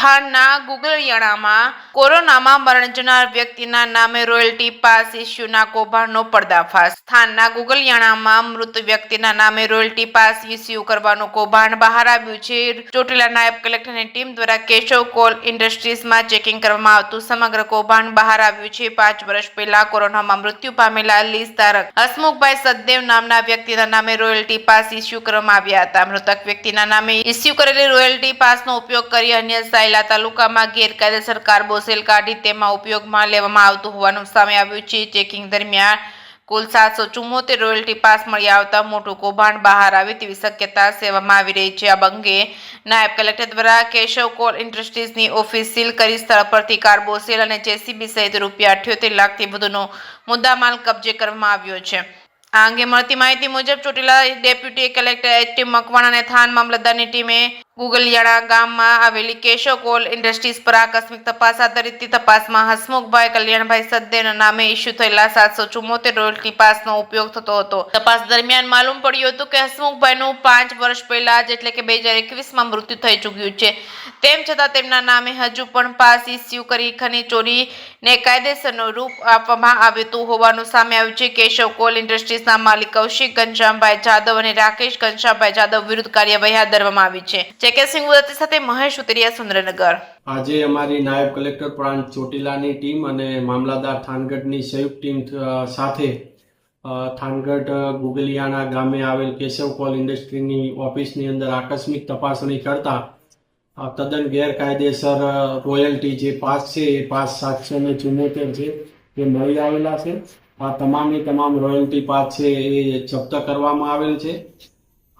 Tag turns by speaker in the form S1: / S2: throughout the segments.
S1: થાનના ગુગલિયાણામાં કોરોનામાં મરણ જનાર વ્યક્તિના નામે રોયલ્ટી પાસ ઇસ્યુના કૌભાંડનો પર્દાફાશ. થાનના ગુગલિયાણામાં મૃત વ્યક્તિના નામે રોયલ્ટી પાસ ઇસ્યુ કરવાનું કૌભાંડ બહાર આવ્યું છે. ચોટીલા નાયબ કલેક્ટરની ટીમ દ્વારા કેશવ કોલ ઇન્ડસ્ટ્રીઝમાં ચેકિંગ કરવામાં આવતું સમગ્ર કૌભાંડ બહાર આવ્યું છે. 5 વર્ષ પહેલા કોરોનામાં મૃત્યુ પામેલા લીઝ ધારક હસમુખભાઈ સચદેવ નામના વ્યક્તિના નામે રોયલ્ટી પાસ ઇસ્યુ કરવામાં આવ્યા હતા. મૃતક વ્યક્તિના નામે ઇસ્યુ કરેલી રોયલ્ટી પાસનો ઉપયોગ કરી અન્ય સાયલા તાલુકામાં ગેરકાયદેસર કાર્બોસેલ કાઢી તેમાં ઉપયોગમાં લેવામાં આવતું હોવાનું સામે આવ્યું છે. ચેકિંગ દરમિયાન કુલ 774 રોયલ્ટી પાસ મળી આવતા મોટું કૌભાંડ બહાર આવે તેવી શક્યતા સેવામાં આવી રહી છે. આ અંગે નાયબ કલેક્ટર દ્વારા કેશવ કોલ ઇન્ડસ્ટ્રીઝની ઓફિસ સીલ કરી સ્થળ પરથી કાર્બોસેલ અને જેસીબી સહિત રૂપિયા 78 લાખથી વધુનો મુદ્દામાલ કબજે કરવામાં આવ્યો છે. આ અંગે મળતી માહિતી મુજબ ચોટીલા ડેપ્યુટી કલેક્ટર એચ.ટી. મકવાણા અને થાન મામલતદારની ટીમે ગુગલિયાણા ગામમાં આવેલી કેશવ કોલ ઇન્ડસ્ટ્રીઝ પર આકસ્મિક તપાસ હાથ ધરી હતી. તપાસમાં હસમુખભાઈ કલ્યાણભાઈ સચદેવના નામે ઇસ્યુ થયેલા 774 રોયલ્ટી પાસનો ઉપયોગ થતો હતો. તપાસ દરમિયાન માલુમ પડ્યું હતું કે હસમુખભાઈનું 5 વર્ષ પહેલા જ એટલે કે 2021માં મૃત્યુ થઈ ચૂક્યું છે. તેમ છતાં તેમના નામે હજુ પણ પાસ ઇસ્યુ કરી ખનીજ ચોરીને કાયદેસરનું રૂપ આપવામાં આવ્યું હોવાનું સામે આવ્યું છે. કેશવ કોલ ઇન્ડસ્ટ્રીઝના માલિક કૌશિક ઘનશ્યામભાઈ જાદવ અને રાકેશ ઘનશ્યામભાઈ જાદવ વિરુદ્ધ કાર્યવાહી હાથ ધરવામાં આવી છે. સાથે મહેશ ઉતરિયા, સુરેન્દ્રનગર.
S2: આજે અમારી નાયબ કલેક્ટર પ્રાંત ચોટીલાની ટીમ અને મામલતદાર થાનગઢની સંયુક્ત ટીમ સાથે થાનગઢ ગુગલિયાણા ગામે આવેલ કેશવ કોલ ઇન્ડસ્ટ્રીની ઓફિસની અંદર આકસ્મિક તપાસણી કરતા તદ્દન ગેરકાયદેસર રોયલ્ટી જે પાસ છે એ પાસ 774 છે એ મળી આવેલા છે. આ તમામ રોયલ્ટી પાસ છે એ જપ્ત કરવામાં આવેલ છે.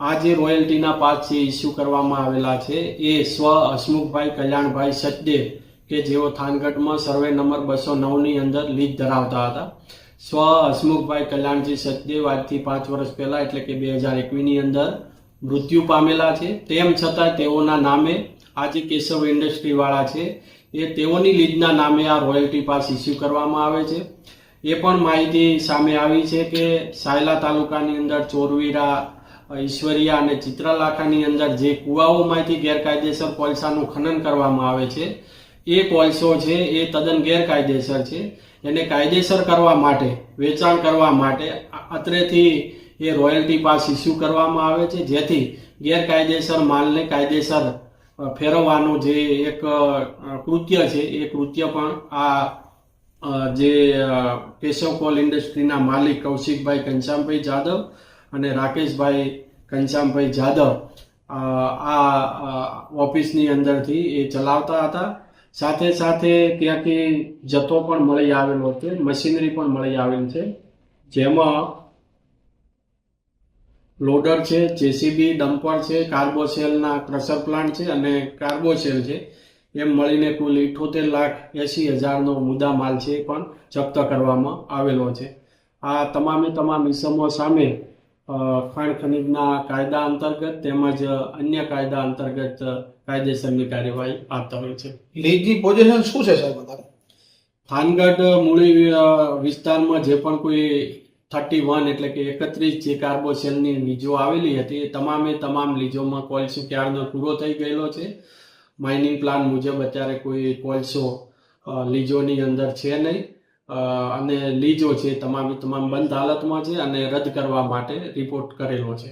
S2: આ જે રોયલ્ટીના પાસ છે ઇસ્યુ કરવામાં આવેલા છે એ સ્વ હસમુખભાઈ કલ્યાણભાઈ સચદેવ કે જેઓ થાનગઢમાં સર્વે નંબર 209ની અંદર લીઝ ધરાવતા હતા. સ્વ હસમુખભાઈ કલ્યાણજી સચદેવ આજથી 5 વર્ષ પહેલા એટલે કે 2021ની અંદર મૃત્યુ પામેલા છે. તેમ છતાં તેઓના નામે આ જે કેશવ ઇન્ડસ્ટ્રી વાળા છે એ તેઓની લીઝના નામે આ રોયલ્ટી પાસ ઇસ્યુ કરવામાં આવે છે. એ પણ માહિતી સામે આવી છે કે સાયલા તાલુકાની અંદર ચોરવીરા, ઈશ્વરિયા અને ચિત્રલાખાની અંદર જે કુવાઓમાંથી ગેરકાયદેસર કોલસાનું ખનન કરવામાં આવે છે એ કોલસો છે એ તદ્દન ગેરકાયદેસર છે. એને કાયદેસર કરવા માટે, વેચાણ કરવા માટે અત્રેથી એ રોયલ્ટી પાસ ઇસ્યુ કરવામાં આવે છે, જેથી ગેરકાયદેસર માલને કાયદેસર ફેરવવાનું જે એક કૃત્ય છે એ કૃત્ય પણ આ જે કેશવ કોલ ઇન્ડસ્ટ્રીના માલિક કૌશિકભાઈ ઘનશ્યામભાઈ જાદવ અને રાકેશભાઈ ઘનશ્યામભાઈ જાદવ આ ઓફિસની અંદરથી એ ચલાવતા હતા. સાથે સાથે ત્યાંથી જથ્થો પણ મળી આવેલો છે, મશીનરી પણ મળી આવેલ છે, જેમાં લોડર છે, જેસીબી, ડમ્પર છે, કાર્બોસેલના ક્રશર પ્લાન્ટ છે અને કાર્બોસેલ છે. એમ મળીને કુલ 78,80,000નો મુદ્દા માલ છે પણ જપ્ત કરવામાં આવેલો છે. આ તમામ ઇસમો સામે ખાણ ખનીજના કાયદા અંતર્ગત તેમજ અન્ય કાયદા અંતર્ગત કાયદેસરની કાર્યવાહી હાથ ધરેલ છે.
S3: લીઝની પોઝિશન શું છે સાહેબ?
S2: થાનગઢ મૂળી વિસ્તારમાં જે પણ કોઈ 31 એટલે કે 31 જે કાર્બોસેલની લીજો આવેલી હતી એ તમામ લીજોમાં કોલસો ક્યારનો પૂરો થઈ ગયેલો છે. માઇનિંગ પ્લાન મુજબ અત્યારે કોઈ કોલસો લીજોની અંદર છે નહીં અને લીજો છે તમામ બંધ હાલતમાં છે અને રદ કરવા માટે રિપોર્ટ કરેલો છે.